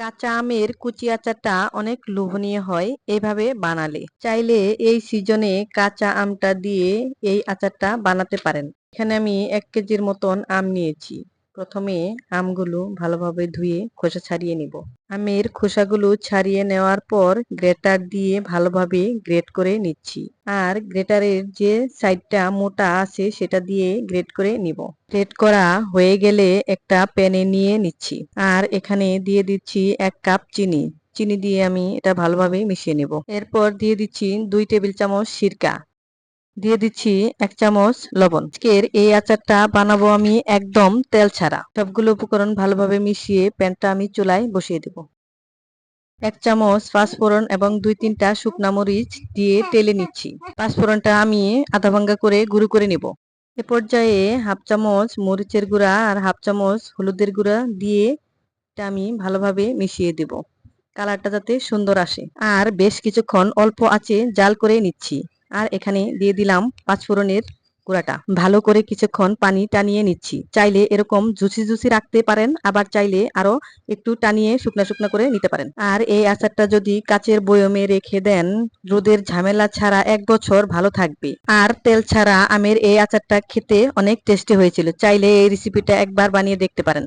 কাঁচা আমের কুচি আচারটা অনেক লোভনীয় হয় এভাবে বানালে। চাইলে এই সিজনে কাঁচা আমটা দিয়ে এই আচারটা বানাতে পারেন। এখানে আমি 1 কেজির মতন আম নিয়েছি। প্রথমে আমগুলো ভালোভাবে ধুয়ে খোসা ছাড়িয়ে নিব। আমের খোসাগুলো ছাড়িয়ে নেওয়ার পর গ্রেটার দিয়ে ভালোভাবে গ্রেট করে নিচ্ছি। আর গ্রেটারের যে সাইডটা মোটা আছে সেটা দিয়ে গ্রেট করে নিব। গ্রেট করা হয়ে গেলে একটা প্যানে নিয়ে নিচ্ছি। আর এখানে দিয়ে দিচ্ছি 1 কাপ চিনি। চিনি দিয়ে আমি এটা ভালোভাবে মিশিয়ে নেব। এরপর দিয়ে দিচ্ছি 2 টেবিল চামচ সিরকা। দিয়ে দিচ্ছি 1 চামচ লবণ। আজকের এই আচারটা বানাবো আমি একদম তেল ছাড়া। সবগুলো উপকরণ ভালোভাবে মিশিয়ে প্যানটা আমি চুলায় বসিয়ে দেব। 1 চামচ পাঁচফোড়ন এবং 2-3টা শুকনা মরিচ দিয়ে তেলে নিচ্ছি। পাঁচফোড়নটা আমি আধা ভাঙ্গা করে গুঁড়ো করে নেব। এ পর্যায়ে 1/2 চামচ মরিচের গুঁড়া আর 1/2 চামচ হলুদের গুঁড়া দিয়ে এটা আমি ভালোভাবে মিশিয়ে দেব। কালারটা যাতে সুন্দর আসে। আর বেশ কিছুক্ষণ অল্প আঁচে জাল করে নিচ্ছি। আর এখানে দিয়ে দিলাম পাঁচফোড়নের গুঁড়াটা। ভালো করে কিছুক্ষণ পানি টানিয়ে নিচ্ছি। চাইলে এরকম জুসি জুসি রাখতে পারেন, আবার চাইলে আরো একটু টানিয়ে শুকনা শুকনা করে নিতে পারেন। আর এই আচারটা যদি কাচের বয়মে রেখে দেন, রোদের ঝামেলা ছাড়া 1 বছর ভালো থাকবে। আর তেল ছাড়া আমের এই আচারটা খেতে অনেক টেস্টি হয়েছিল। চাইলে এই রেসিপিটা একবার বানিয়ে দেখতে পারেন।